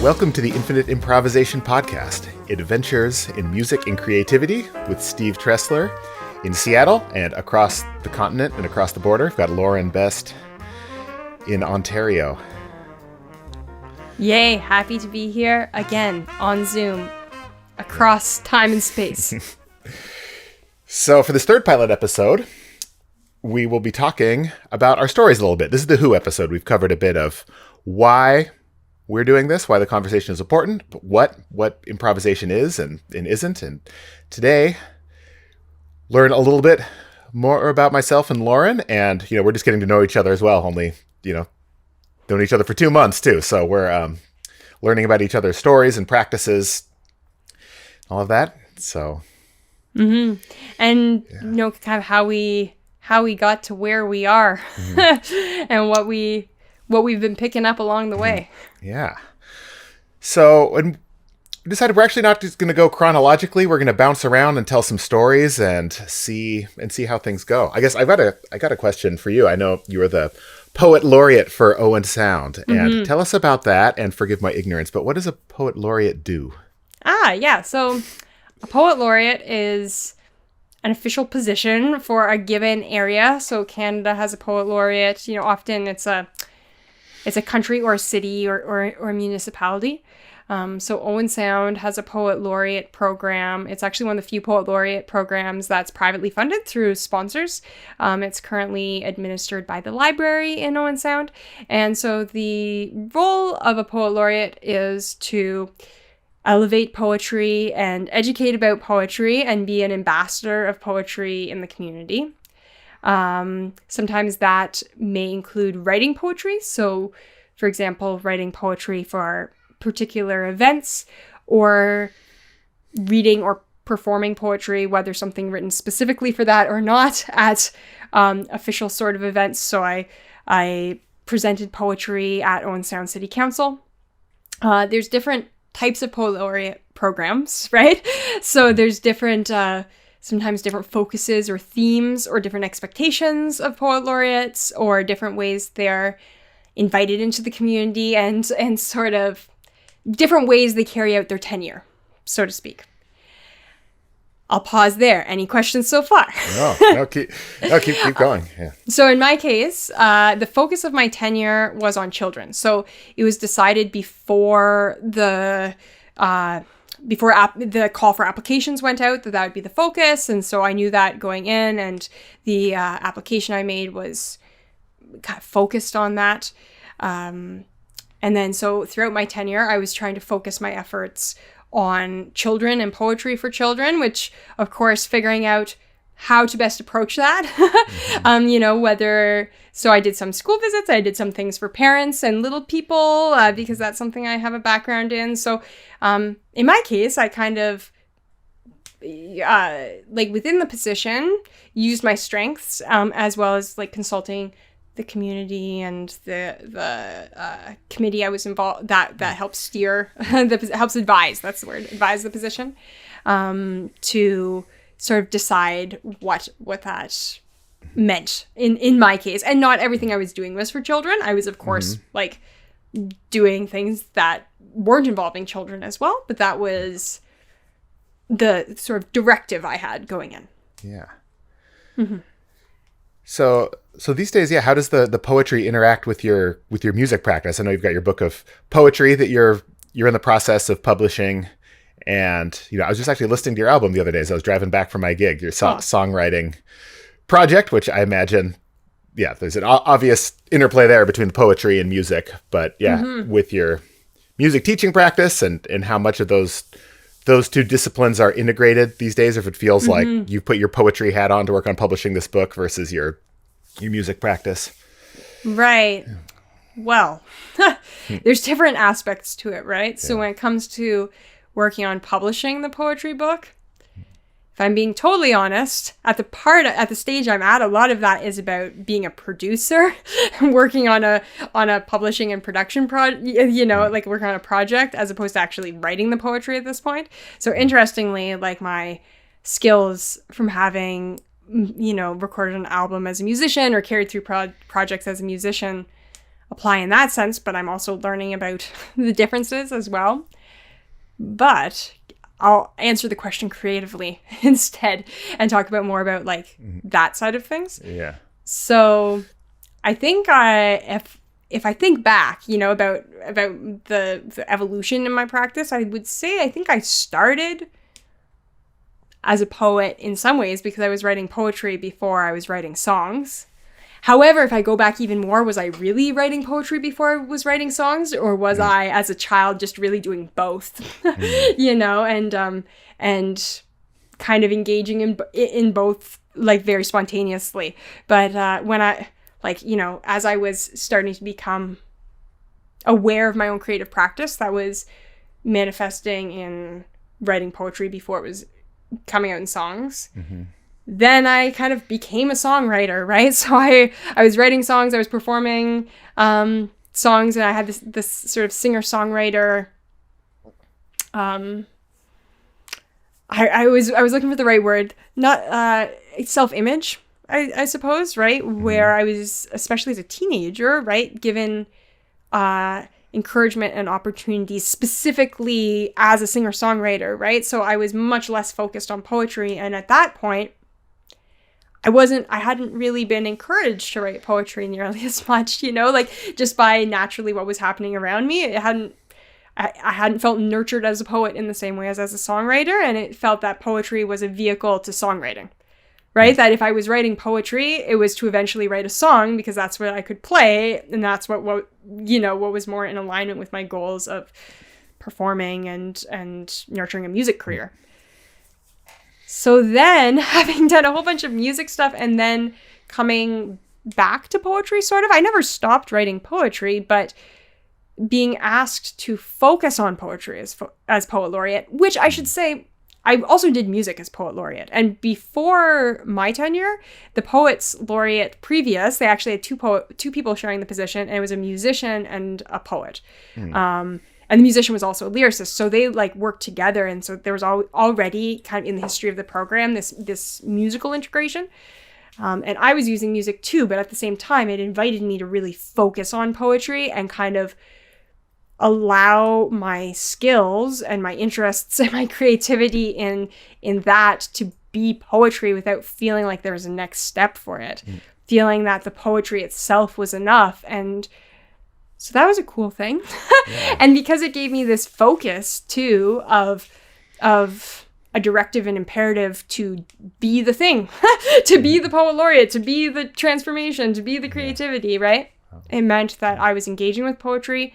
Welcome to the Infinite Improvisation Podcast, adventures in music and creativity with Steve Treseler in Seattle and across the continent and across the border. We've got Lauren Best in Ontario. Yay, happy to be here again on Zoom across time and space. So for this third pilot episode, we will be talking about our stories a little bit. This is the Who episode. We've covered a bit of why we're doing this, why the conversation is important, but what improvisation is and isn't. And today, learn a little bit more about myself and Lauren. And, we're just getting to know each other as well. Only, known each other for 2 months too. So we're learning about each other's stories and practices, all of that. So. Mm-hmm. And, kind of how we got to where we are and what we've been picking up along the way. Yeah. So, and we decided we're actually not just going to go chronologically. We're going to bounce around and tell some stories and see how things go. I guess I got a question for you. I know you were the poet laureate for Owen Sound, and tell us about that. And forgive my ignorance, but what does a poet laureate do? Yeah. So, a poet laureate is an official position for a given area. So Canada has a poet laureate. Often it's a country or a city or a municipality. So Owen Sound has a poet laureate program. It's actually one of the few poet laureate programs that's privately funded through sponsors. It's currently administered by the library in Owen Sound. And so the role of a poet laureate is to elevate poetry and educate about poetry and be an ambassador of poetry in the community. Sometimes that may include writing poetry. So, for example, writing poetry for particular events or reading or performing poetry, whether something written specifically for that or not, at official sort of events. So I presented poetry at Owen Sound City Council. There's different types of poet laureate programs, right? So there's sometimes different focuses or themes or different expectations of poet laureates or different ways they're invited into the community and sort of different ways they carry out their tenure, so to speak. I'll pause there. Any questions so far? No, keep going. Yeah. So in my case, the focus of my tenure was on children. So it was decided before the call for applications went out that would be the focus. And so I knew that going in, and the application I made was kind of focused on that. And then so throughout my tenure, I was trying to focus my efforts on children and poetry for children, which of course figuring out how to best approach that, so I did some school visits, I did some things for parents and little people, because that's something I have a background in. So in my case, I kind of, within the position, used my strengths, as well as consulting the community and the committee I was involved, that helps steer, helps advise, that's the word, advise the position, to sort of decide what that meant in my case. And not everything I was doing was for children. I was, of course, doing things that weren't involving children as well, but that was the sort of directive I had going in. Yeah. Mm-hmm. So these days, how does the poetry interact with your music practice? I know you've got your book of poetry that you're in the process of publishing. And, I was just actually listening to your album the other day as I was driving back from my gig, your songwriting project, which I imagine, there's an obvious interplay there between the poetry and music. But with your music teaching practice and how much of those two disciplines are integrated these days, if it feels like you put your poetry hat on to work on publishing this book versus your music practice. Right. Well, there's different aspects to it, right? Yeah. So when it comes to working on publishing the poetry book, if I'm being totally honest, at the stage I'm at, a lot of that is about being a producer, working on a publishing and production working on a project, as opposed to actually writing the poetry at this point. So interestingly, my skills from having, recorded an album as a musician or carried through projects as a musician apply in that sense, but I'm also learning about the differences as well. But I'll answer the question creatively instead and talk about more about like that side of things. Yeah. So I think if I think back, you know, about the evolution in my practice, I would say I think I started as a poet in some ways because I was writing poetry before I was writing songs. However, if I go back even more, was I really writing poetry before I was writing songs, or was I, as a child, just really doing both? You know, and kind of engaging in both, like, very spontaneously. But when I, like, you know, as I was starting to become aware of my own creative practice, that was manifesting in writing poetry before it was coming out in songs. Then I kind of became a songwriter, right? So I was writing songs, I was performing songs, and I had this sort of singer-songwriter. I was looking for the right word, not self-image, I suppose, right? Where I was, especially as a teenager, right, given encouragement and opportunities specifically as a singer-songwriter, right? So I was much less focused on poetry, and at that point, I hadn't really been encouraged to write poetry nearly as much, you know, like just by naturally what was happening around me. I hadn't felt nurtured as a poet in the same way as a songwriter, and it felt that poetry was a vehicle to songwriting, right? That if I was writing poetry, it was to eventually write a song because that's what I could play, and that's what was more in alignment with my goals of performing and nurturing a music career. So then, having done a whole bunch of music stuff and then coming back to poetry, sort of, I never stopped writing poetry, but being asked to focus on poetry as poet laureate, which I should say, I also did music as poet laureate. And before my tenure, the poets laureate previous, they actually had two people sharing the position, and it was a musician and a poet. And the musician was also a lyricist. So they like worked together. And so there was already kind of in the history of the program, this musical integration. And I was using music too, but at the same time, it invited me to really focus on poetry and kind of allow my skills and my interests and my creativity in that to be poetry without feeling like there was a next step for it, feeling that the poetry itself was enough. And so that was a cool thing. Yeah. And because it gave me this focus too of a directive and imperative to be the thing, to be the poet laureate, to be the transformation, to be the creativity, right? It meant that I was engaging with poetry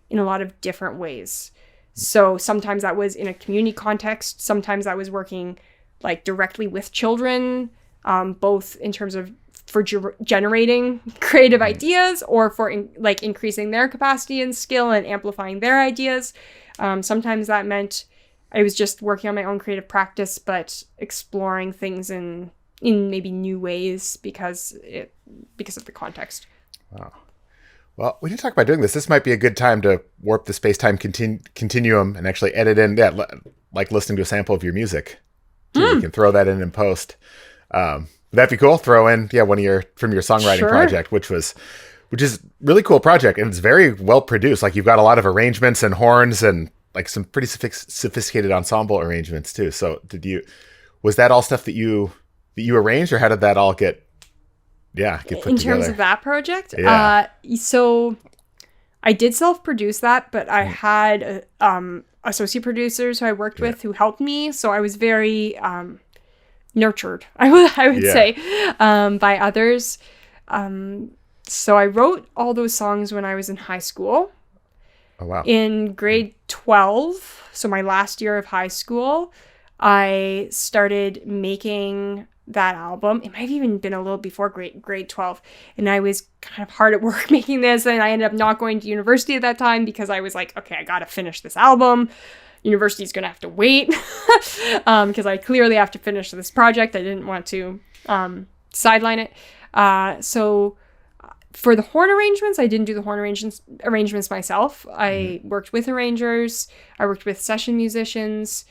in a lot of different ways. So sometimes that was in a community context. Sometimes I was working like directly with children, both in terms of for generating creative ideas or for increasing their capacity and skill and amplifying their ideas. Sometimes that meant I was just working on my own creative practice, but exploring things in maybe new ways because of the context. Wow. Well, we didn't talk about doing this. This might be a good time to warp the space-time continuum and actually edit in, like listening to a sample of your music. You can throw that in post. Would that be cool? Throw in, one from your songwriting project, which is really cool project, and it's very well produced. Like you've got a lot of arrangements and horns and like some pretty sophisticated ensemble arrangements too. So was that all stuff that you arranged, or how did that all get put together? In terms of that project? Yeah. So I did self-produce that, but I had associate producers who I worked with who helped me. So I was very nurtured, I would say, by others. So I wrote all those songs when I was in high school. Oh, wow. In grade 12, so my last year of high school, I started making that album. It might have even been a little before grade 12. And I was kind of hard at work making this. And I ended up not going to university at that time because I was like, okay, I got to finish this album. University's going to have to wait because I clearly have to finish this project. I didn't want to sideline it. So for the horn arrangements, I didn't do the horn arrangements myself. I worked with arrangers. I worked with session musicians.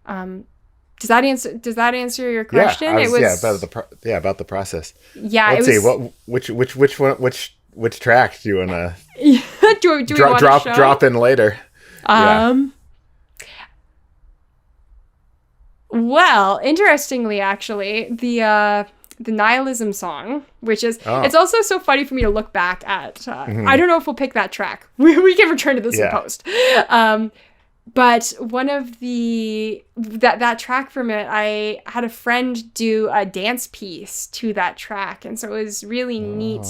Does that answer your question? About the process. Yeah, Let's see. Which which track do you want to do we want to show? Drop in later? Well, interestingly, actually, the Nihilism song, which is, it's also so funny for me to look back at. I don't know if we'll pick that track. We can return to this in post. But one of that track from it, I had a friend do a dance piece to that track. And so it was really neat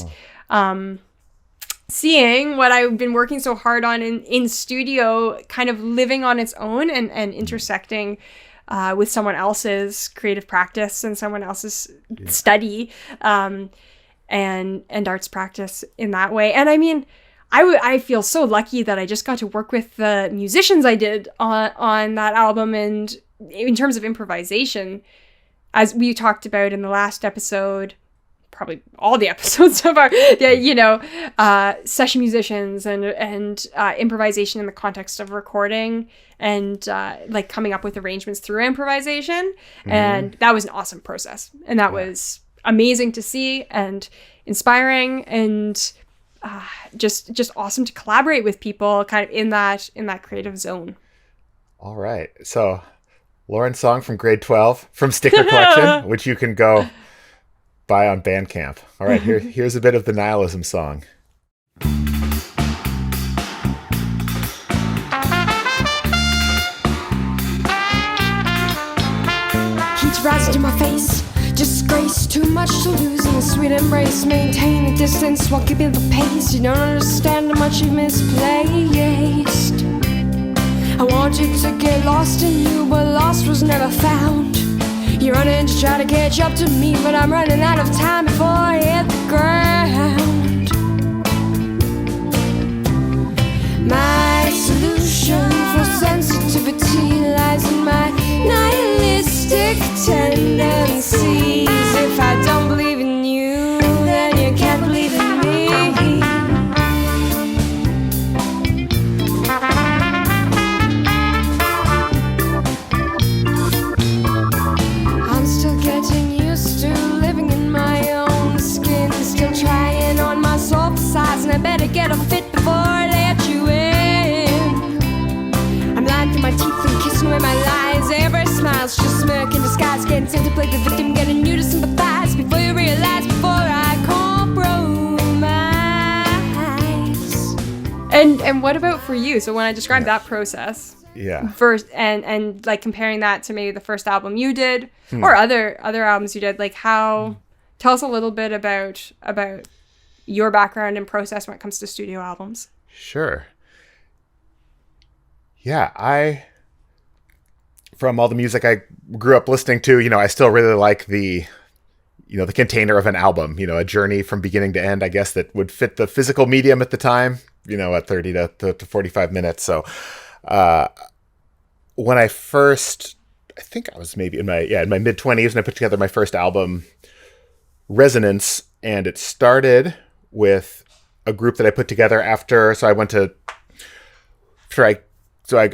seeing what I've been working so hard on in studio kind of living on its own and intersecting with someone else's creative practice and someone else's study and arts practice in that way. And I mean, I feel so lucky that I just got to work with the musicians I did on that album. And in terms of improvisation, as we talked about in the last episode, probably all the episodes of our, session musicians and improvisation in the context of recording and like coming up with arrangements through improvisation. And that was an awesome process. And that was amazing to see and inspiring and just awesome to collaborate with people kind of in that creative zone. All right. So Lauren's song from grade 12 from Sticker Collection, which you can go buy on Bandcamp. All right, here's a bit of the Nihilism song. Heat rises to my face, disgrace, too much to lose in a sweet embrace. Maintain the distance while keeping the pace. You don't understand how much you've misplaced. I want you to get lost in you, but lost was never found. You're running to try to catch up to me, but I'm running out of time before I hit the ground. My solution for sensitivity lies in my nihilistic tendencies. If I don't believe in you, then you can't believe in me. I'm still getting used to living in my own skin, still trying on my soul size, and I better get a fit before I let you in. I'm lying through my teeth and kissing away my lies. Every smile's just smirk in disguise, getting sent to play the victim, getting you to sympathize before you realize, before I compromise. And what about for you? So when I described that process, first and like comparing that to maybe the first album you did or other albums you did, like how tell us a little bit about your background and process when it comes to studio albums. Sure. Yeah, from all the music I grew up listening to, I still really like the container of an album, a journey from beginning to end, I guess, that would fit the physical medium at the time, at 30 to 45 minutes. So when I think I was maybe in my mid-20s, and I put together my first album, Resonance, and it started with a group that I put together after. So I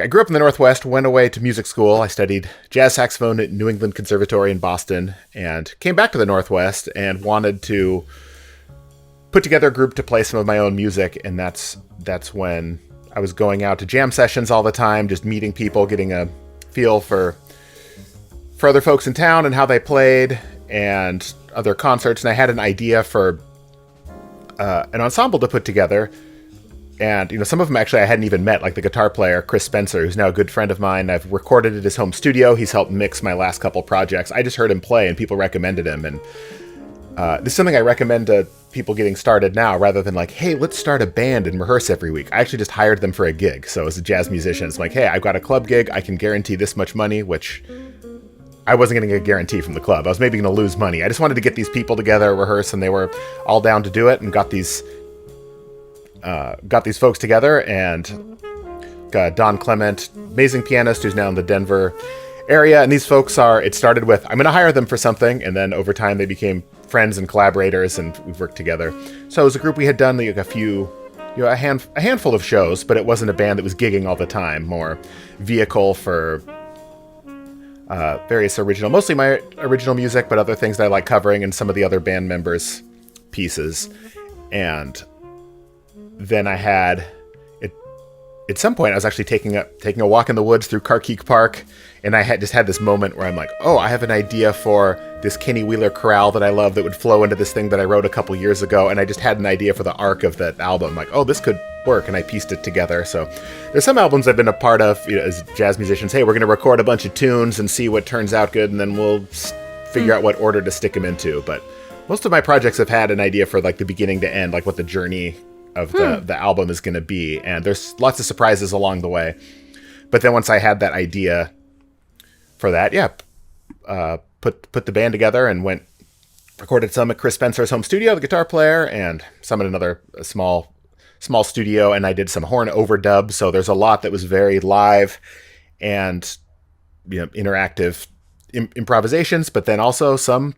grew up in the Northwest, went away to music school. I studied jazz saxophone at New England Conservatory in Boston, and came back to the Northwest and wanted to put together a group to play some of my own music. And that's when I was going out to jam sessions all the time, just meeting people, getting a feel for other folks in town and how they played and other concerts. And I had an idea for an ensemble to put together. And, some of them actually I hadn't even met, like the guitar player, Chris Spencer, who's now a good friend of mine. I've recorded at his home studio. He's helped mix my last couple projects. I just heard him play and people recommended him. And this is something I recommend to people getting started now, rather than like, hey, let's start a band and rehearse every week. I actually just hired them for a gig. So as a jazz musician, it's like, hey, I've got a club gig. I can guarantee this much money, which I wasn't going to get a guarantee from the club. I was maybe going to lose money. I just wanted to get these people together, rehearse, and they were all down to do it, and got these folks together. And got Don Clement, amazing pianist who's now in the Denver area. And these folks it started with, I'm going to hire them for something. And then over time they became friends and collaborators, and we've worked together. So as a group, we had done like a handful of shows, but it wasn't a band that was gigging all the time, more vehicle for various mostly my original music, but other things that I like covering and some of the other band members' pieces. And then I had it at some point. I was actually taking a walk in the woods through Carkeek Park, and I just had this moment where I'm like, oh, I have an idea for this Kenny Wheeler chorale that I love that would flow into this thing that I wrote a couple years ago, and I just had an idea for the arc of that album. Like, oh, this could work, and I pieced it together. So there's some albums I've been a part of, as jazz musicians. Hey, we're going to record a bunch of tunes and see what turns out good, and then we'll figure out what order to stick them into. But most of my projects have had an idea for like the beginning to end, like what the journey of the album is going to be, and there's lots of surprises along the way. But then once I had that idea for that, put the band together and recorded some at Chris Spencer's home studio, the guitar player, and some at another small studio, and I did some horn overdub. So there's a lot that was very live and interactive improvisations, but then also some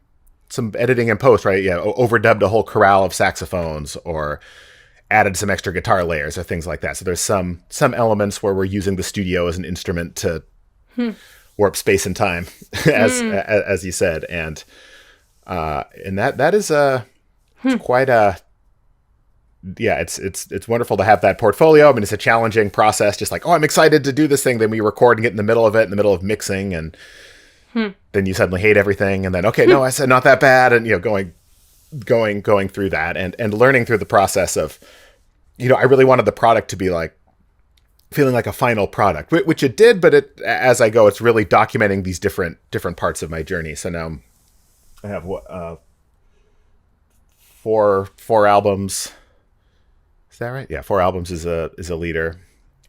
editing and post, right? Yeah, overdubbed a whole chorale of saxophones or added some extra guitar layers or things like that. So there's some elements where we're using the studio as an instrument to warp space and time, as you said, and that is quite a it's wonderful to have that portfolio. I mean, it's a challenging process. Just like, oh, I'm excited to do this thing. Then we record and get in the middle of it, in the middle of mixing, and then you suddenly hate everything. And then, okay, no, I said not that bad. And, going through that and learning through the process of, I really wanted the product to be like feeling like a final product, which it did. But as I go, it's really documenting these different parts of my journey. So now I have four albums. Is that right? Yeah, 4 albums is a leader,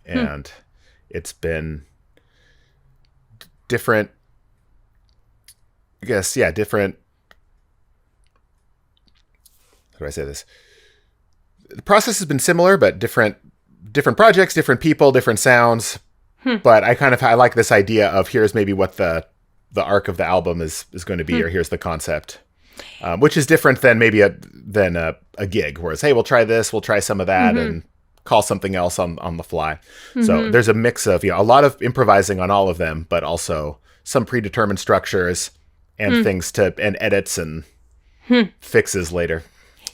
and it's been different. I guess, different. How do I say this? The process has been similar, but different projects, different people, different sounds. But I like this idea of here's maybe what the arc of the album is going to be, or here's the concept. Which is different than maybe a gig, whereas, hey, we'll try this, we'll try some of that, and call something else on the fly. So there's a mix of a lot of improvising on all of them, but also some predetermined structures and things and edits and fixes later.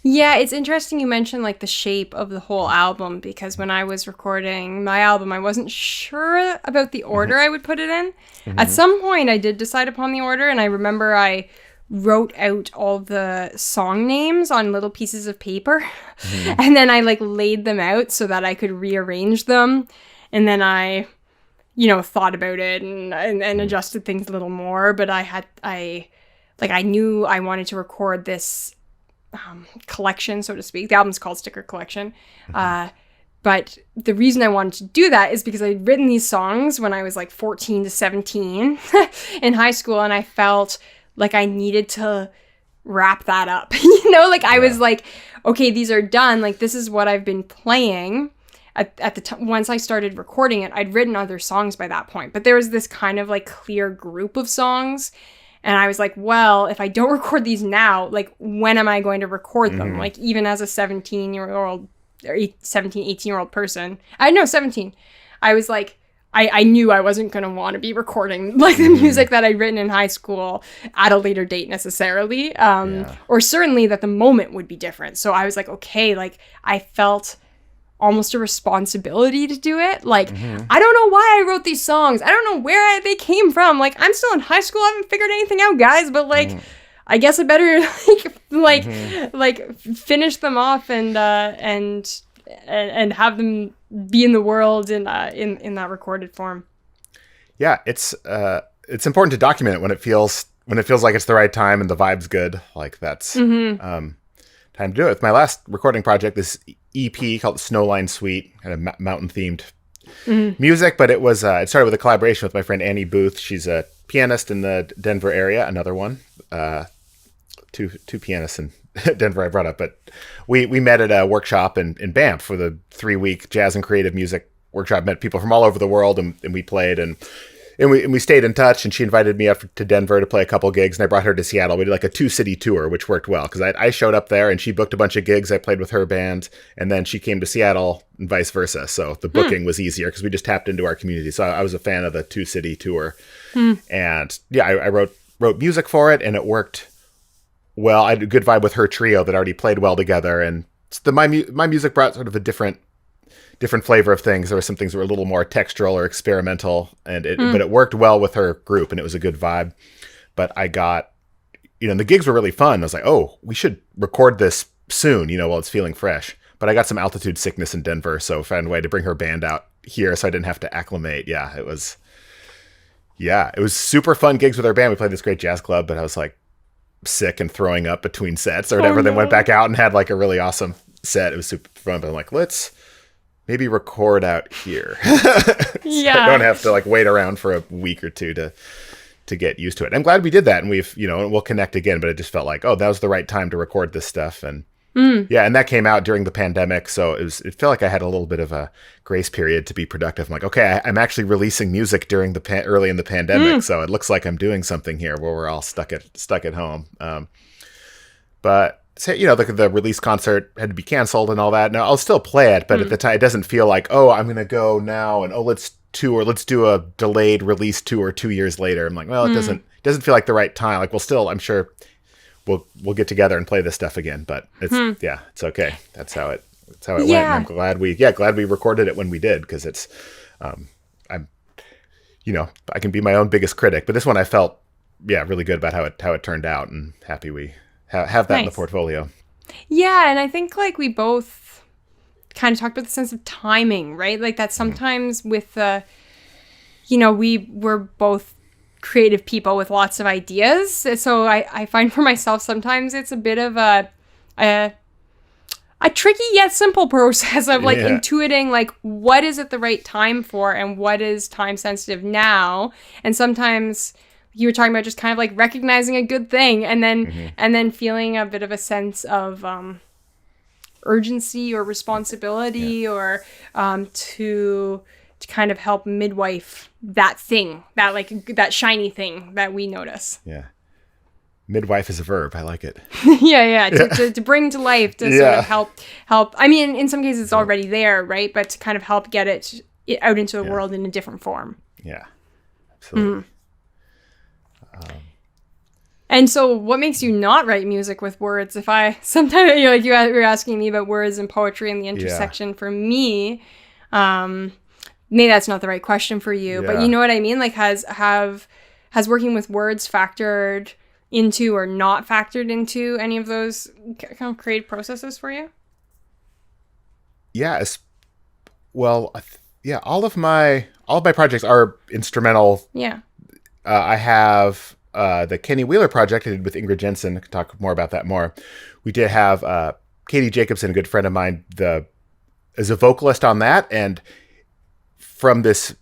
Yeah, it's interesting you mentioned like the shape of the whole album, because when I was recording my album, I wasn't sure about the order I would put it in. At some point, I did decide upon the order, and I remember I wrote out all the song names on little pieces of paper, and then I like laid them out so that I could rearrange them, and then I thought about it and adjusted things a little more. But I knew I wanted to record this collection, so to speak. The album's called Sticker Collection. But the reason I wanted to do that is because I'd written these songs when I was like 14 to 17 in high school, and I felt like I needed to wrap that up. I was like, okay, these are done. Like, this is what I've been playing. At the time, once I started recording it, I'd written other songs by that point, but there was this kind of like clear group of songs. And I was like, well, if I don't record these now, like, when am I going to record them? Like, even as a 17-year-old or 17, 18-year-old person, 17, I was like, I knew I wasn't going to want to be recording like the music that I'd written in high school at a later date necessarily. Or certainly that the moment would be different. So I was like, okay, like I felt almost a responsibility to do it. Like, I don't know why I wrote these songs. I don't know where they came from. Like, I'm still in high school. I haven't figured anything out, guys. But like, I guess I better like finish them off and have them be in the world in that recorded form. Yeah, it's important to document it when it feels like it's the right time and the vibe's good. Like that's time to do it. With my last recording project, this EP called Snowline Suite, kind of mountain themed music, but it started with a collaboration with my friend Annie Booth. She's a pianist in the Denver area. Another one, two pianists in Denver I brought up, but we met at a workshop in Banff for the 3-week jazz and creative music workshop. Met people from all over the world, and we played and we stayed in touch. And she invited me up to Denver to play a couple gigs, and I brought her to Seattle. We did like a 2-city tour, which worked well because I showed up there and she booked a bunch of gigs. I played with her band, and then she came to Seattle and vice versa. So the booking was easier because we just tapped into our community. So I was a fan of the 2-city tour, and yeah, I wrote music for it, and it worked well. I had a good vibe with her trio that already played well together, and my music brought sort of a different flavor of things. There were some things that were a little more textural or experimental, but it worked well with her group, and it was a good vibe. But I got, and the gigs were really fun. I was like, oh, we should record this soon, while it's feeling fresh. But I got some altitude sickness in Denver, so found a way to bring her band out here so I didn't have to acclimate. Yeah, it was super fun gigs with our band. We played this great jazz club, but I was like sick and throwing up between sets or whatever. Oh, no. Then went back out and had like a really awesome set. It was super fun, but I'm like, let's maybe record out here. Yeah. I don't have to like wait around for a week or two to get used to it. I'm glad we did that, and we'll connect again, but it just felt like, oh, that was the right time to record this stuff. And yeah, and that came out during the pandemic, so it felt like I had a little bit of a grace period to be productive. I'm like, okay, I'm actually releasing music during early in the pandemic, so it looks like I'm doing something here where we're all stuck at home. But the release concert had to be canceled and all that. Now I'll still play it, but at the time it doesn't feel like, oh, I'm gonna go now and let's do a delayed release tour 2 years later. I'm like, well, it doesn't feel like the right time. Like I'm sure we'll get together and play this stuff again, but it's it's okay. That's how it went. And I'm glad we recorded it when we did, because it's I can be my own biggest critic, but this one I felt really good about how it turned out, and happy we have that in the portfolio. Yeah, and I think like we both kind of talked about the sense of timing, right? Like that sometimes with we were both creative people with lots of ideas. So I find for myself sometimes it's a bit of a tricky yet simple process of like intuiting like what is it the right time for and what is time sensitive now. And sometimes you were talking about just kind of like recognizing a good thing and then feeling a bit of a sense of urgency or responsibility or to kind of help midwife that thing, that shiny thing that we notice. Yeah. Midwife is a verb. I like it. To bring to life, to sort of help. I mean, in some cases it's already there, right? But to kind of help get it out into the world in a different form. Yeah, absolutely. And so what makes you not write music with words? Sometimes you were asking me about words and poetry and the intersection for me, maybe that's not the right question for you, but you know what I mean? Like has working with words factored into or not factored into any of those kind of creative processes for you? Yeah. Well, all of my projects are instrumental. Yeah. I have the Kenny Wheeler project I did with Ingrid Jensen. I can talk more about that more. We did have Katie Jacobson, a good friend of mine, as a vocalist on that, and from this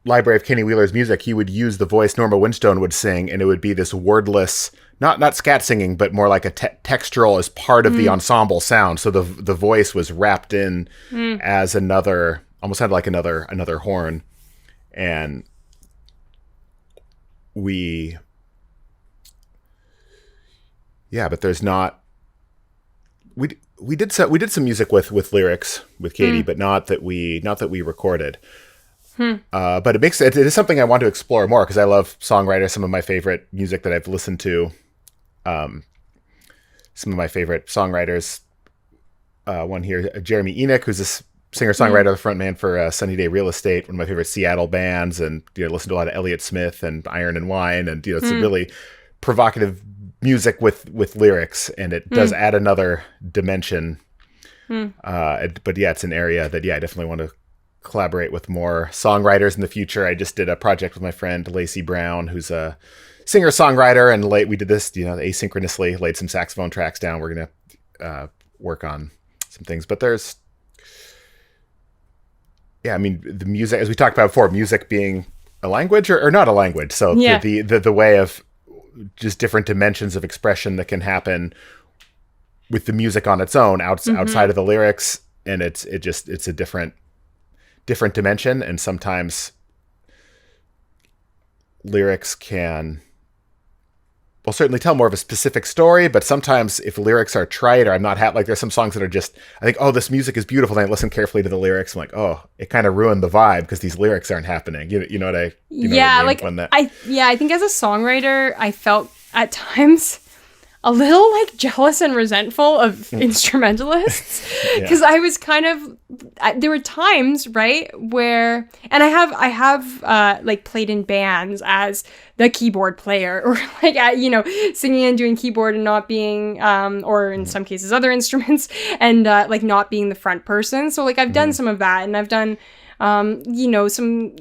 library of Kenny Wheeler's music, he would use the voice Norma Winstone would sing, and it would be this wordless, not scat singing, but more like a textural as part of the ensemble sound. So the voice was wrapped in as another, almost sounded like another horn. And but there's not. We did some music with lyrics with Katie, but not that we recorded. But it is something I want to explore more, because I love songwriters. Some of my favorite music that I've listened to, some of my favorite songwriters. One here, Jeremy Enoch, who's a singer-songwriter, the front man for Sunny Day Real Estate, one of my favorite Seattle bands, and listen to a lot of Elliott Smith and Iron and Wine, and it's a really provocative music with lyrics, and it does add another dimension. But it's an area that I definitely want to collaborate with more songwriters in the future. I just did a project with my friend Lacey Brown, who's a singer-songwriter, and we did this asynchronously, laid some saxophone tracks down. We're gonna work on some things, but there's the music, as we talked about before, music being a language or not a language. So the way of just different dimensions of expression that can happen with the music on its own outside of the lyrics, and it's a different dimension. And sometimes lyrics can certainly tell more of a specific story, but sometimes if lyrics are trite, or I'm not like there's some songs that are just, I think, oh, this music is beautiful, and I listen carefully to the lyrics, I'm like, oh, it kind of ruined the vibe because these lyrics aren't happening. You know what I mean? I think as a songwriter, I felt at times a little like jealous and resentful of instrumentalists because I was kind of, there were times, right, where, and I have like played in bands as the keyboard player, or like, you know, singing and doing keyboard and not being, or in some cases other instruments, and like not being the front person. So like I've done some of that, and I've done, you know, some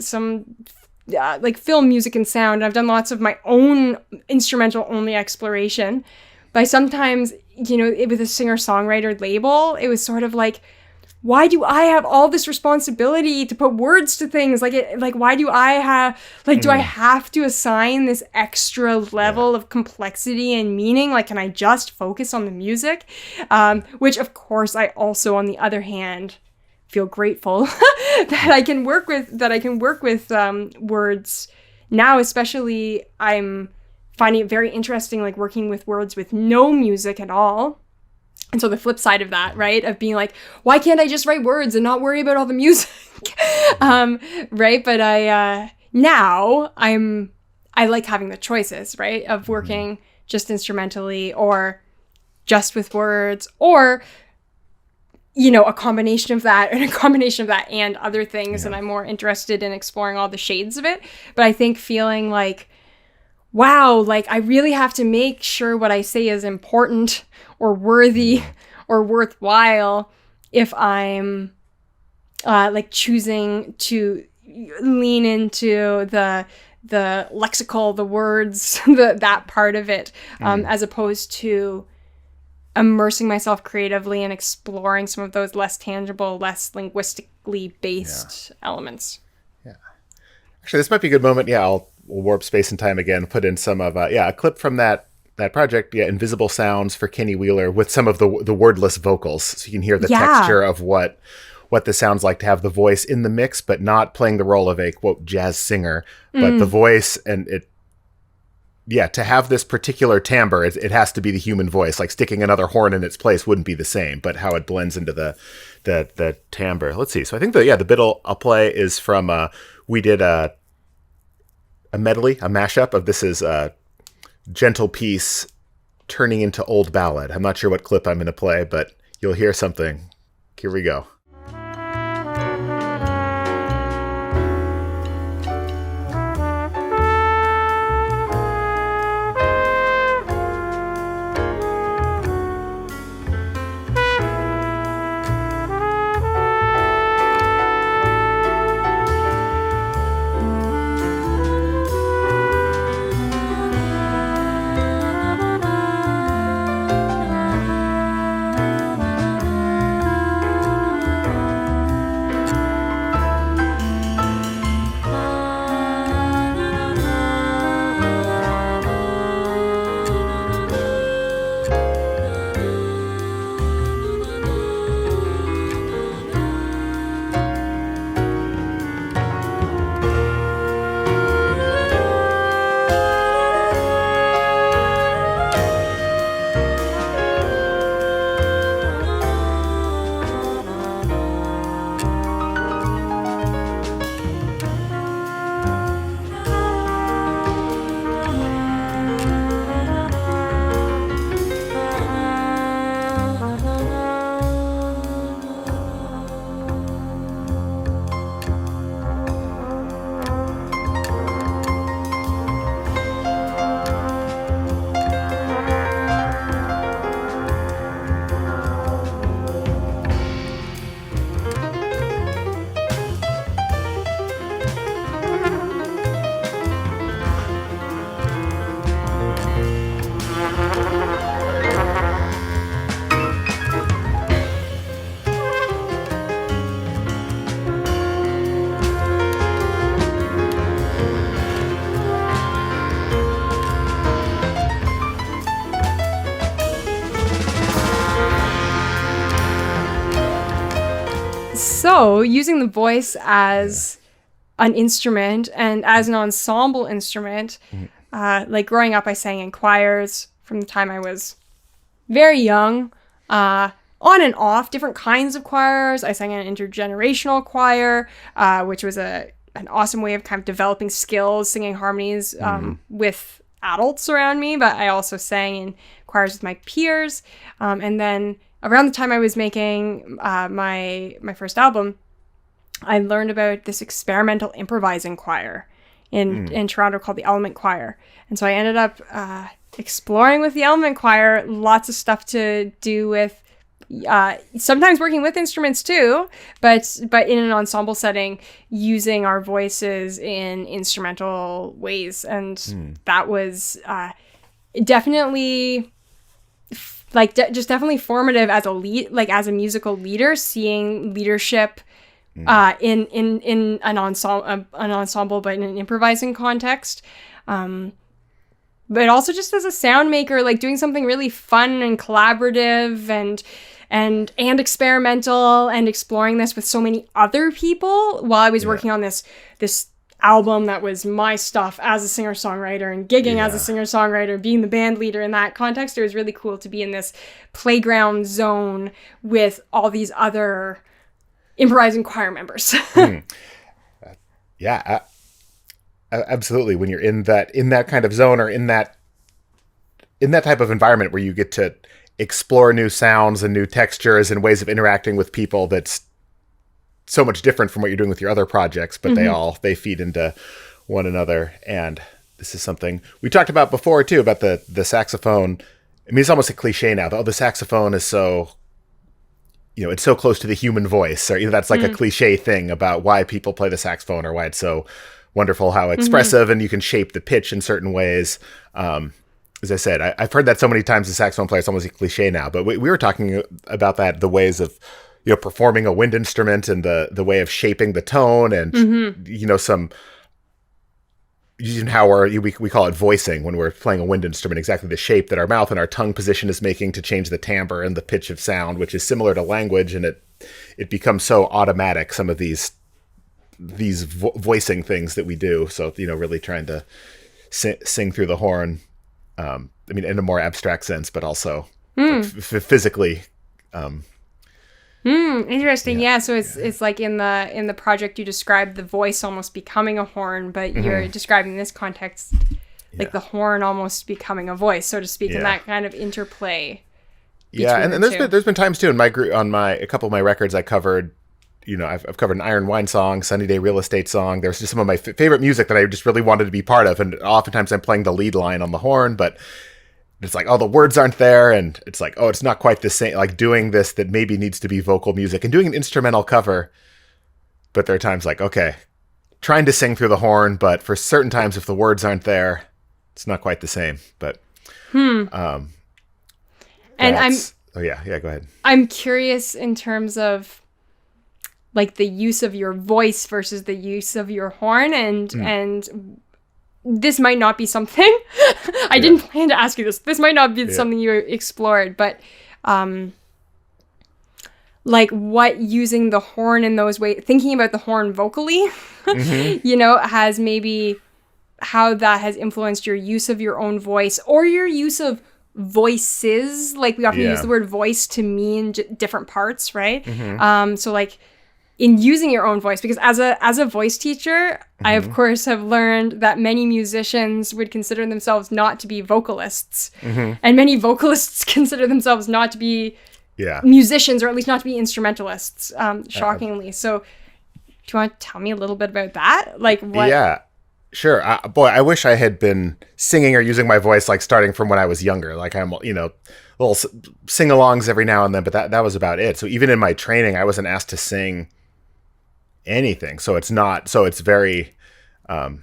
like film music and sound, and I've done lots of my own instrumental only exploration. But sometimes, you know, with a singer-songwriter label, it was sort of like, why do I have all this responsibility to put words to things? Like why do I have, like, do I have to assign this extra level of complexity and meaning? Like, can I just focus on the music? Which, of course, I also, on the other hand, feel grateful that I can work with words now. Especially, I'm finding it very interesting, like working with words with no music at all. And so the flip side of that, right, of being like, why can't I just write words and not worry about all the music? Right? But I like having the choices, right, of working just instrumentally or just with words, or, you know, a combination of that and other things. And I'm more interested in exploring all the shades of it. But I think feeling like, wow, like I really have to make sure what I say is important or worthy or worthwhile if I'm like choosing to lean into the lexical, the words, that part of it, as opposed to immersing myself creatively and exploring some of those less tangible, less linguistically based elements. Yeah. Actually, this might be a good moment. Yeah, we'll warp space and time again, put in some of, a clip from that project, Invisible Sounds for Kenny Wheeler, with some of the wordless vocals. So you can hear the texture of what this sounds like to have the voice in the mix, but not playing the role of a, quote, jazz singer, but the voice, and to have this particular timbre, it has to be the human voice. Like sticking another horn in its place wouldn't be the same, but how it blends into the timbre. Let's see. So I think the bit I'll play is from, we did a medley, a mashup of This Is Gentle Peace turning into Old Ballad. I'm not sure what clip I'm going to play, but you'll hear something. Here we go. So using the voice as an instrument and as an ensemble instrument, like growing up, I sang in choirs from the time I was very young, on and off, different kinds of choirs. I sang in an intergenerational choir, which was an awesome way of kind of developing skills, singing harmonies with adults around me, but I also sang in choirs with my peers. And then around the time I was making my first album, I learned about this experimental improvising choir in Toronto called the Element Choir. And so I ended up exploring with the Element Choir, lots of stuff to do with sometimes working with instruments too, but in an ensemble setting, using our voices in instrumental ways. And that was definitely just definitely formative as as a musical leader, seeing leadership in an ensemble, but in an improvising context. But also just as a sound maker, like doing something really fun and collaborative and experimental, and exploring this with so many other people while I was working on this album that was my stuff as a singer-songwriter, and gigging as a singer-songwriter, being the band leader in that context. It was really cool to be in this playground zone with all these other improvising choir members. Yeah, absolutely. When you're in that kind of zone, or in that type of environment where you get to explore new sounds and new textures and ways of interacting with people, that's so much different from what you're doing with your other projects, but they feed into one another. And this is something we talked about before too, about the saxophone. I mean, it's almost a cliche now. The saxophone is so, it's so close to the human voice, or that's like a cliche thing about why people play the saxophone, or why it's so wonderful, how expressive, and you can shape the pitch in certain ways. As I said, I've heard that so many times, the saxophone player, it's almost a cliche now, but we were talking about that, the ways of, performing a wind instrument, and the way of shaping the tone, and, some, using how we call it voicing when we're playing a wind instrument, exactly the shape that our mouth and our tongue position is making to change the timbre and the pitch of sound, which is similar to language, and it becomes so automatic, some of these voicing things that we do. So, really trying to sing through the horn, in a more abstract sense, but also physically. Interesting. Yeah. So it's like in the project you described the voice almost becoming a horn, but you're describing this context like the horn almost becoming a voice, so to speak, and that kind of interplay. Yeah, and there's been times too in my group, on a couple of my records I covered. I've covered an Iron Wine song, Sunny Day Real Estate song. There's just some of my favorite music that I just really wanted to be part of. And oftentimes I'm playing the lead line on the horn, but it's like, oh, the words aren't there. And it's like, oh, it's not quite the same, like doing this that maybe needs to be vocal music and doing an instrumental cover. But there are times like, okay, trying to sing through the horn, but for certain times, if the words aren't there, it's not quite the same. But, and go ahead. I'm curious in terms of, like, the use of your voice versus the use of your horn, and this might not be something I didn't plan to ask you this. This might not be something you explored, but like what using the horn in those ways, thinking about the horn vocally, has maybe how that has influenced your use of your own voice, or your use of voices. Like, we often use the word voice to mean different parts, right? So like, in using your own voice, because as a voice teacher, I of course have learned that many musicians would consider themselves not to be vocalists, and many vocalists consider themselves not to be musicians, or at least not to be instrumentalists, shockingly. So do you want to tell me a little bit about that? Like, what? Yeah, sure. Boy, I wish I had been singing or using my voice, like, starting from when I was younger. Like, I'm, little sing-alongs every now and then, but that was about it. So even in my training, I wasn't asked to sing anything. So it's very, so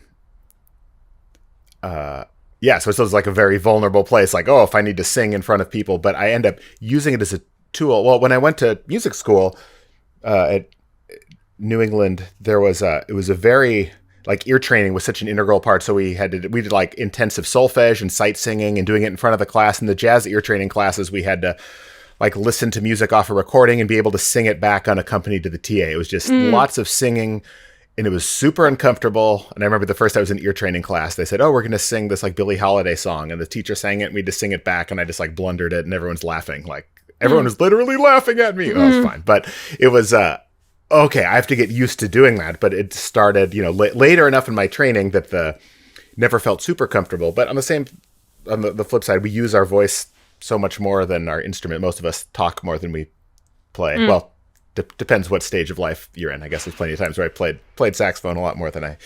it's like a very vulnerable place. Like, oh, if I need to sing in front of people, but I end up using it as a tool. Well, when I went to music school at New England, it was a very, like, ear training was such an integral part. So we did like intensive solfege and sight singing and doing it in front of the class. In the jazz ear training classes, we had to like listen to music off a recording and be able to sing it back unaccompanied to the TA. It was just lots of singing, and it was super uncomfortable. And I remember the first I was in ear training class, they said, oh, we're going to sing this like Billie Holiday song. And the teacher sang it and we had to sing it back. And I just like blundered it and everyone's laughing. Like, everyone was literally laughing at me. Oh, it's fine. But it was, okay, I have to get used to doing that. But it started, later enough in my training that the never felt super comfortable. But on the flip side, we use our voice so much more than our instrument. Most of us talk more than we play. Well, depends what stage of life you're in. I guess there's plenty of times where I played saxophone a lot more than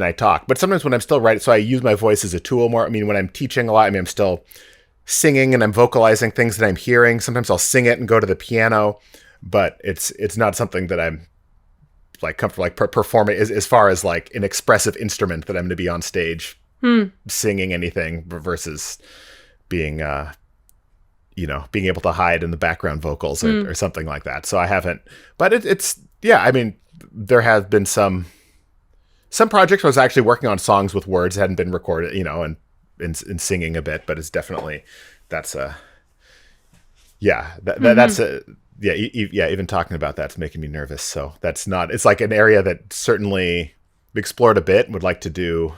I talk. But sometimes when I'm still writing, so I use my voice as a tool more. I mean, when I'm teaching a lot, I mean, I'm still singing and I'm vocalizing things that I'm hearing. Sometimes I'll sing it and go to the piano, but it's not something that I'm like comfortable like performing as far as like an expressive instrument that I'm going to be on stage singing anything versus being being able to hide in the background vocals or something like that. So I haven't, but it's I mean, there have been some projects where I was actually working on songs with words that hadn't been recorded, and singing a bit, but it's definitely, that's even talking about that's making me nervous. So it's like an area that certainly explored a bit, would like to do,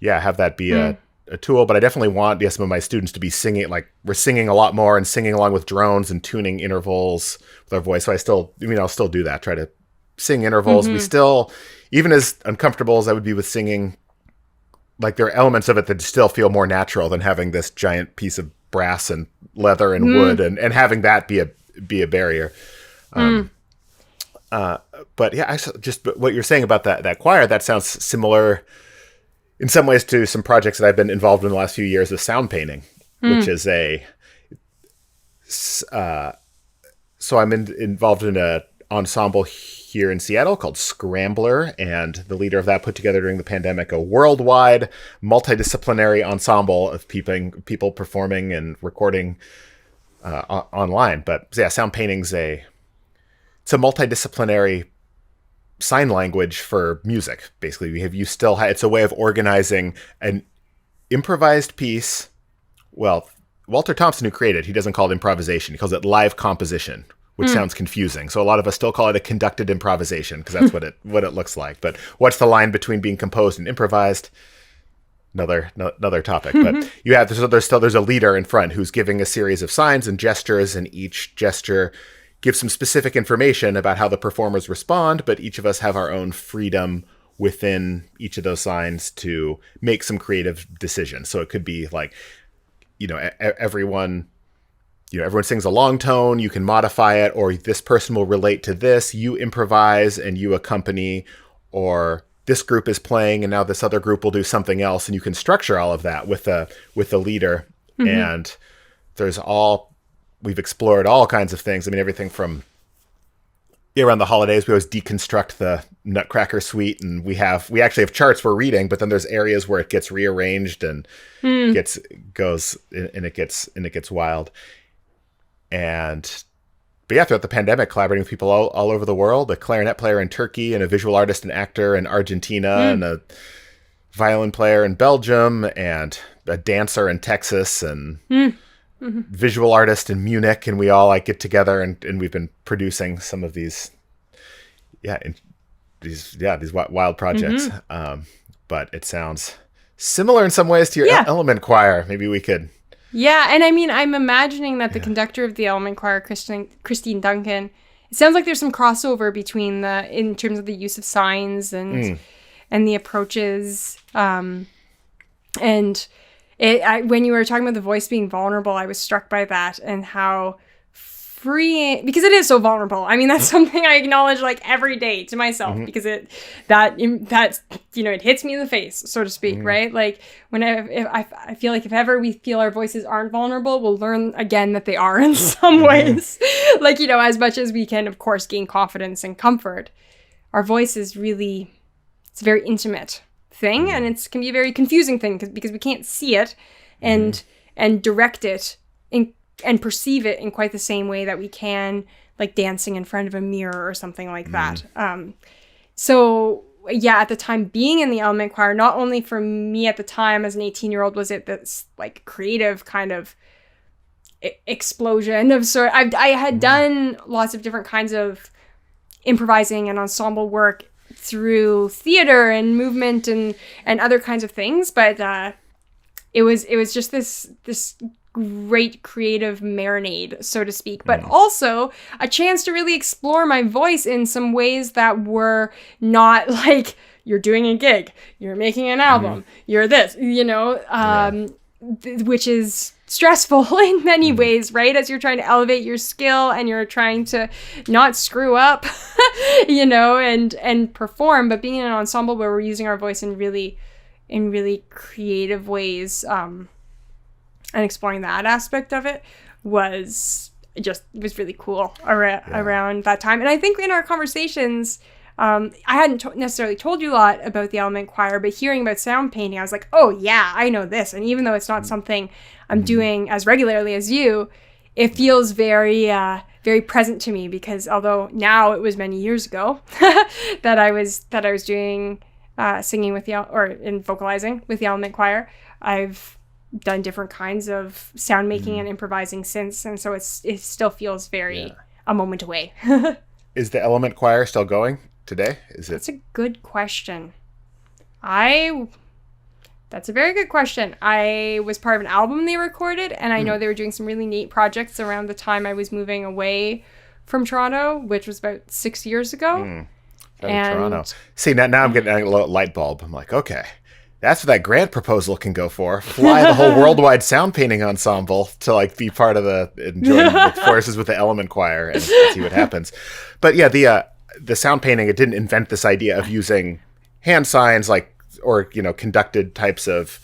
have that be a tool, but I definitely want some of my students to be singing, like we're singing a lot more and singing along with drones and tuning intervals with our voice. So I'll still do that, try to sing intervals. We still, even as uncomfortable as I would be with singing, like there are elements of it that still feel more natural than having this giant piece of brass and leather and wood and having that be a barrier. But yeah, but what you're saying about that choir, that sounds similar in some ways to some projects that I've been involved in the last few years with sound painting, which is so I'm involved in a ensemble here in Seattle called Scrambler, and the leader of that put together during the pandemic a worldwide multidisciplinary ensemble of people performing and recording online. But yeah, sound painting's it's a multidisciplinary sign language for music. Basically, it's a way of organizing an improvised piece. Well, Walter Thompson, who created it, he doesn't call it improvisation. He calls it live composition, which sounds confusing. So a lot of us still call it a conducted improvisation because that's what it looks like. But what's the line between being composed and improvised? Another topic. But there's a leader in front who's giving a series of signs and gestures, and each gesture gives some specific information about how the performers respond, but each of us have our own freedom within each of those signs to make some creative decisions. So it could be like, everyone sings a long tone, you can modify it, or this person will relate to this, you improvise and you accompany, or this group is playing and now this other group will do something else, and you can structure all of that with the leader. And we've explored all kinds of things. I mean, everything from around the holidays, we always deconstruct the Nutcracker suite, and we actually have charts we're reading, but then there's areas where it gets rearranged and it gets wild. But yeah, throughout the pandemic, collaborating with people all over the world, a clarinet player in Turkey and a visual artist and actor in Argentina and a violin player in Belgium and a dancer in Texas and visual artist in Munich, and we all get together and we've been producing some of these wild projects. But it sounds similar in some ways to your Element Choir. Maybe we could. Yeah, and I mean, I'm imagining that the conductor of the Element Choir, Christine Duncan, it sounds like there's some crossover between in terms of the use of signs and the approaches. And when you were talking about the voice being vulnerable, I was struck by that and how freeing, because it is so vulnerable. I mean, that's something I acknowledge every day to myself, because it hits me in the face, so to speak, right? Like I feel like if ever we feel our voices aren't vulnerable, we'll learn again that they are in some ways. As much as we can, of course, gain confidence and comfort, our voice is really, it's a very intimate thing, and it can be a very confusing thing because we can't see it and direct it and perceive it in quite the same way that we can dancing in front of a mirror or something like that. So yeah, at the time being in the Element Choir, not only for me at the time as an 18-year-old was it this creative kind of explosion of sort. I had done lots of different kinds of improvising and ensemble work through theater and movement and other kinds of things, but it was just this great creative marinade, so to speak, but also a chance to really explore my voice in some ways that were not you're doing a gig, you're making an album, you're this, which is stressful in many ways, right? As you're trying to elevate your skill and you're trying to not screw up, and perform, but being in an ensemble where we're using our voice in really creative ways, and exploring that aspect of it was really cool around that time. And I think in our conversations, I hadn't necessarily told you a lot about the element choir, but hearing about sound painting, I was like, oh yeah, I know this. And even though it's not something I'm doing as regularly as you, it feels very, very present to me, because although now it was many years ago that I was doing singing with and vocalizing with the element choir, I've done different kinds of sound making and improvising since, and so it still feels very a moment away. Is the element choir still going today? That's a good question. That's a very good question. I was part of an album they recorded, and I know they were doing some really neat projects around the time I was moving away from Toronto, which was about 6 years ago. Toronto. See, now I'm getting a little light bulb. I'm like, okay, that's what that grant proposal can go for. Fly the whole worldwide sound painting ensemble to like be part of enjoying the forces with the element choir and see what happens. But yeah, the sound painting, it didn't invent this idea of using hand signs or conducted types of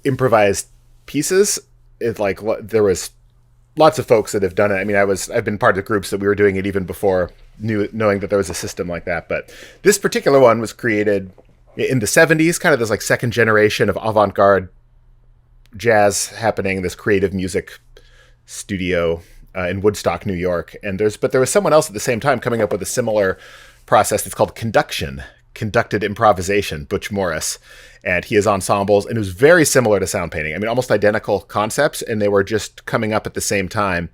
improvised pieces. It's like there was lots of folks that have done it. I mean, I've been part of groups that we were doing it even before knowing that there was a system like that. But this particular one was created in the 70s, kind of this like second generation of avant-garde jazz happening, this creative music studio in Woodstock, New York. But there was someone else at the same time coming up with a similar process that's called conducted improvisation, Butch Morris. And he has ensembles, and it was very similar to sound painting. I mean, almost identical concepts, and they were just coming up at the same time.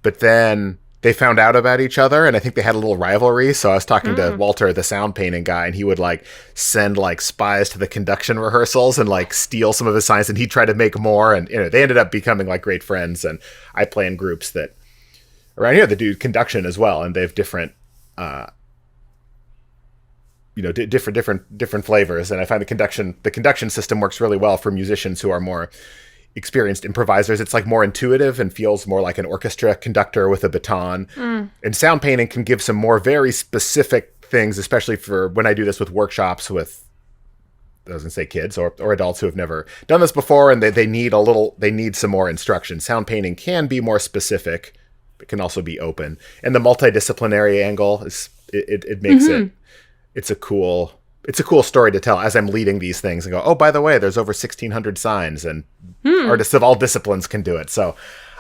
But then they found out about each other, and I think they had a little rivalry. So I was talking to Walter, the sound painting guy, and he would send spies to the conduction rehearsals and steal some of his signs, and he'd try to make more. And they ended up becoming great friends. And I play in groups that around here that do conduction as well, and they have different different flavors. And I find the conduction system works really well for musicians who are more experienced improvisers. It's more intuitive and feels more like an orchestra conductor with a baton. And sound painting can give some more very specific things, especially for when I do this with workshops with, I was gonna say kids or adults who have never done this before, and they need some more instruction. Sound painting can be more specific, but can also be open. And the multidisciplinary angle it makes it's a cool story to tell as I'm leading these things and go, oh, by the way, there's over 1,600 signs, and artists of all disciplines can do it. So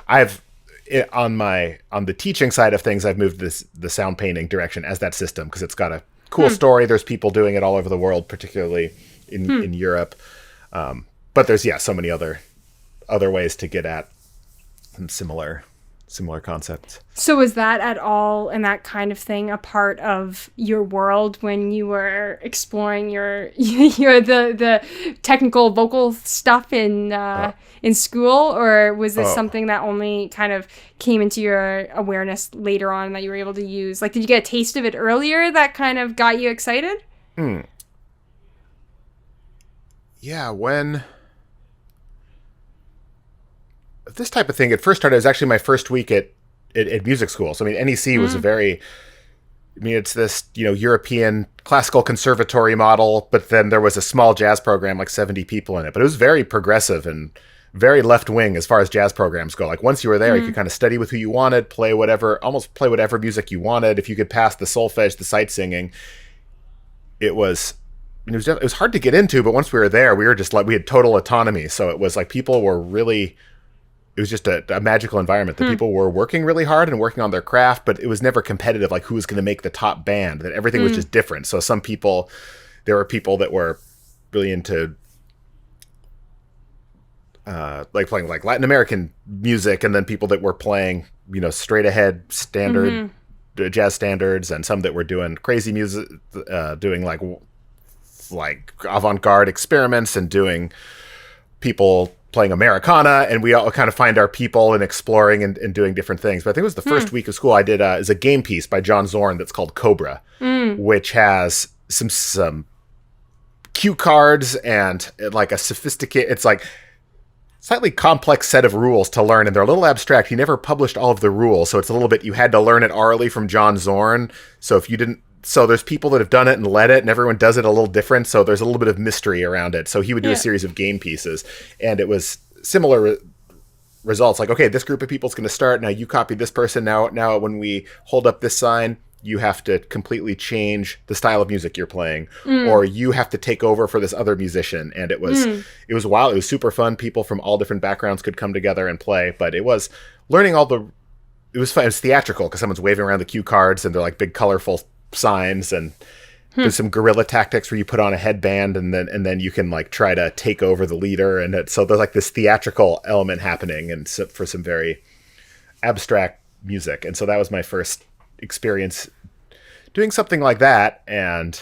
on the teaching side of things, I've moved the sound painting direction as that system, because it's got a cool story. There's people doing it all over the world, particularly in Europe. But there's, so many other ways to get at some similar concepts. So was that at all, and that kind of thing, a part of your world when you were exploring the technical vocal stuff in school, or was this something that only kind of came into your awareness later on that you were able to use? Did you get a taste of it earlier that kind of got you excited? Yeah, when this type of thing, it first started, it was actually my first week at music school. So, NEC was it's this, European classical conservatory model, but then there was a small jazz program, 70 people in it. But it was very progressive and very left-wing as far as jazz programs go. Once you were there, you could kind of study with who you wanted, almost play whatever music you wanted. If you could pass the solfege, the sight singing, it was hard to get into, but once we were there, we were just we had total autonomy. So it was people were really, it was just a magical environment. The people were working really hard and working on their craft, but it was never competitive, who was going to make the top band. That everything was just different. So there were people that were really into playing Latin American music, and then people that were playing, straight ahead standard jazz standards, and some that were doing crazy music, doing avant-garde experiments, and doing people playing Americana, and we all kind of find our people and exploring and doing different things. But I think it was the first week of school I did is a game piece by John Zorn that's called Cobra, which has some cue cards and like a sophisticated, it's like slightly complex set of rules to learn, and they're a little abstract. He never published all of the rules, so it's a little bit, you had to learn it orally from John Zorn. So if you didn't, so there's people that have done it and led it, and everyone does it a little different, so there's a little bit of mystery around it. So he would do a series of game pieces, and it was similar results. Like, okay, this group of people's going to start, now you copy this person, now when we hold up this sign, you have to completely change the style of music you're playing, or you have to take over for this other musician. And it was wild. It was super fun. People from all different backgrounds could come together and play, but it was learning it was fun. It was theatrical because someone's waving around the cue cards and they're like big colorful signs, and there's some guerrilla tactics where you put on a headband and then you can like try to take over the leader. And so there's like this theatrical element happening, and so, for some very abstract music. And so that was my first experience doing something like that. And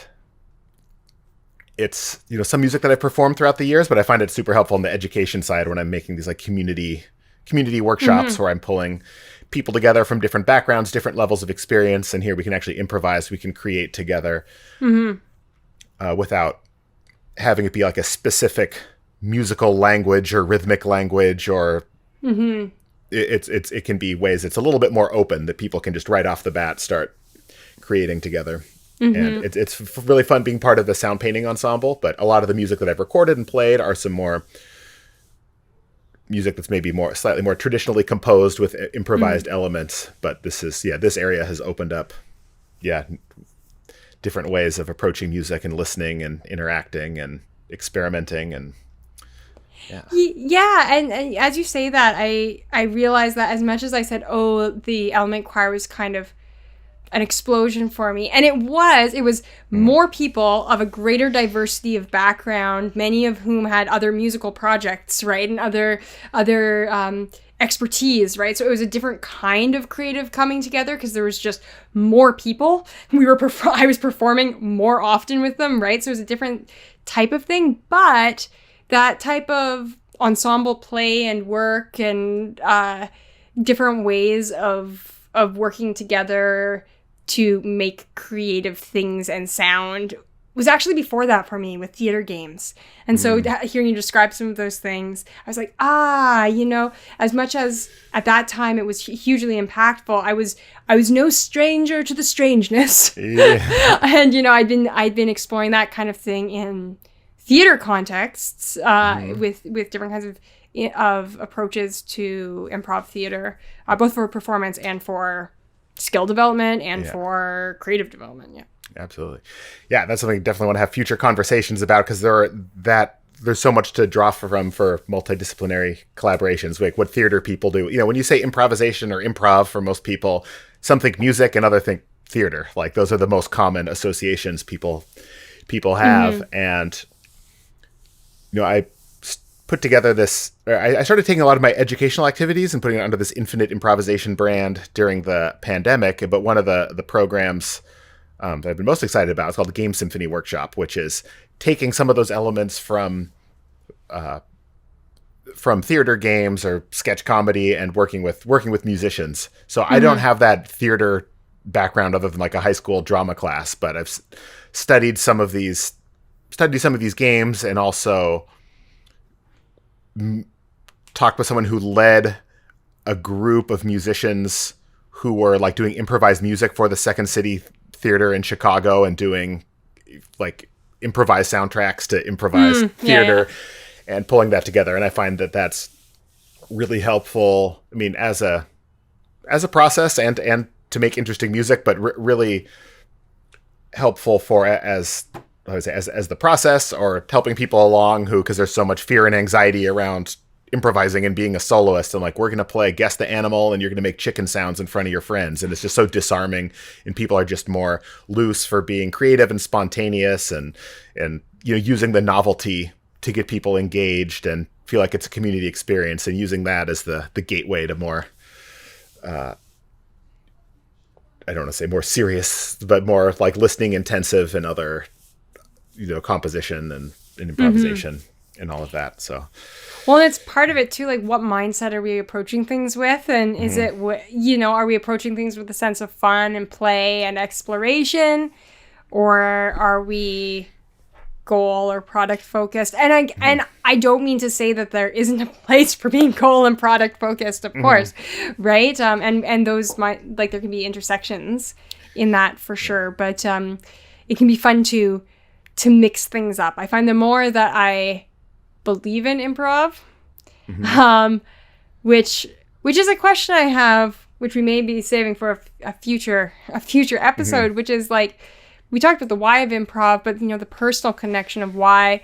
it's, some music that I've performed throughout the years, but I find it super helpful on the education side when I'm making these like community workshops where I'm pulling people together from different backgrounds, different levels of experience. And here we can actually improvise, we can create together without having it be like a specific musical language or rhythmic language, or it can be ways it's a little bit more open that people can just right off the bat start creating together. And it's really fun being part of the sound painting ensemble, but a lot of the music that I've recorded and played are some more music that's maybe slightly more traditionally composed with improvised elements. But this area has opened up different ways of approaching music and listening and interacting and experimenting. And and as you say that, I realized that as much as I said, the element choir was kind of an explosion for me, and it was more people of a greater diversity of background, many of whom had other musical projects, right, and other expertise, right? So it was a different kind of creative coming together because there was just more people. I was performing more often with them, right? So it was a different type of thing, but that type of ensemble play and work and different ways of working together to make creative things and sound was actually before that for me with theater games. And so hearing you describe some of those things, I was like, as much as at that time it was hugely impactful, I was no stranger to the strangeness. Yeah. And, I'd been exploring that kind of thing in theater contexts with different kinds of approaches to improv theater, both for performance and for skill development and for creative development. Yeah, absolutely. Yeah, that's something I definitely want to have future conversations about, because there's so much to draw from for multidisciplinary collaborations, like what theater people do. When you say improvisation or improv, for most people, some think music and other think theater. Like those are the most common associations people have. And I put together I started taking a lot of my educational activities and putting it under this Infinite Improvisation brand during the pandemic. But one of the programs that I've been most excited about is called the Game Symphony Workshop, which is taking some of those elements from theater games or sketch comedy and working with musicians. So I don't have that theater background other than like a high school drama class, but I've studied some of these games, and also talked with someone who led a group of musicians who were like doing improvised music for the Second City Theater in Chicago and doing like improvised soundtracks to improvised theater and pulling that together. And I find that that's really helpful. I mean, as a process and to make interesting music, but really helpful for as the process, or helping people along because there's so much fear and anxiety around improvising and being a soloist, and like, we're going to play Guess the Animal and you're going to make chicken sounds in front of your friends. And it's just so disarming, and people are just more loose for being creative and spontaneous and using the novelty to get people engaged and feel like it's a community experience, and using that as the gateway to more, I don't want to say more serious, but more like listening intensive and other, composition and improvisation and all of that. So, well, it's part of it too. Like, what mindset are we approaching things with? And is it, are we approaching things with a sense of fun and play and exploration? or are we goal or product focused? And I don't mean to say that there isn't a place for being goal and product focused, of course, right? And those might, like, there can be intersections in that for sure, but it can be fun to mix things up. I find the more that I believe in improv, which is a question I have, which we may be saving for a future episode, which is like, we talked about the why of improv, but the personal connection of why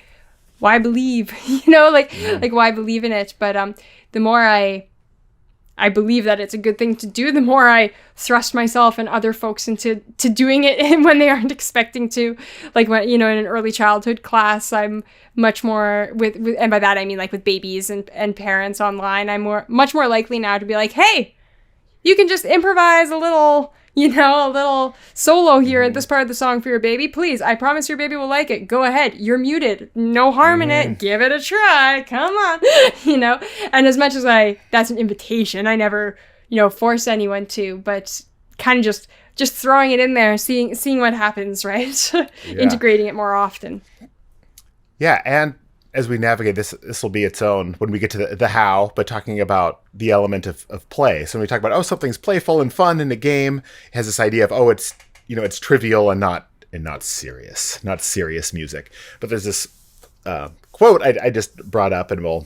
believe, like why believe in it. But the more I believe that it's a good thing to do, the more I thrust myself and other folks into doing it when they aren't expecting to. Like, when in an early childhood class, I'm much more with and by that I mean like with babies and parents online, I'm much more likely now to be like, hey, you can just improvise a little solo here at this part of the song for your baby. Please, I promise your baby will like it. Go ahead. You're muted. No harm in it. Give it a try. Come on. And as much as that's an invitation, I never, force anyone to, but kind of just throwing it in there, seeing what happens, right? Integrating it more often. Yeah. And as we navigate this will be its own when we get to the how, but talking about the element of play. So when we talk about, something's playful and fun in a game, it has this idea of, it's, it's trivial and not serious music. But there's this quote I just brought up, and we'll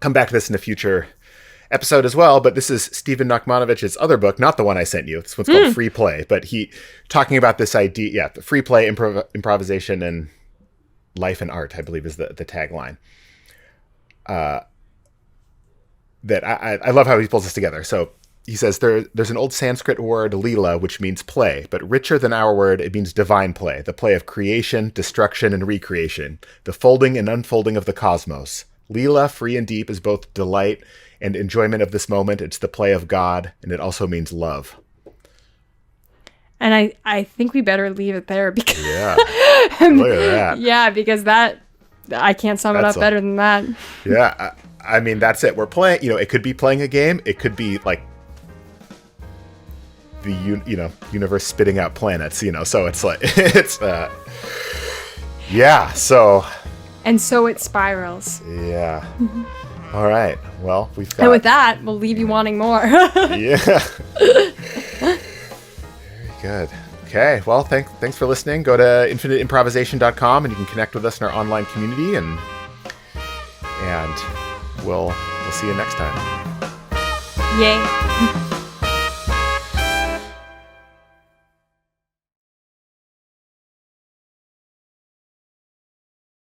come back to this in a future episode as well. But this is Steven Nachmanovich's other book, not the one I sent you. This one's called Free Play. But he talking about this idea, the free play, improvisation, and life and art, I believe, is the tagline. That I love how he pulls this together. So he says there's an old Sanskrit word, lila, which means play, but richer than our word, it means divine play, the play of creation, destruction, and recreation, the folding and unfolding of the cosmos. Lila, free and deep, is both delight and enjoyment of this moment. It's the play of God, and it also means love. And I think we better leave it there because look at that. Yeah, because that I can't sum it up better than that. Yeah, I mean, that's it. We're playing. It could be playing a game. It could be like the universe spitting out planets. So it's like So. And so it spirals. Yeah. All right. Well, we've got. And with that, we'll leave you wanting more. Yeah. Good. Okay. Well, thanks for listening. Go to infiniteimprovisation.com and you can connect with us in our online community, and we'll see you next time. Yay.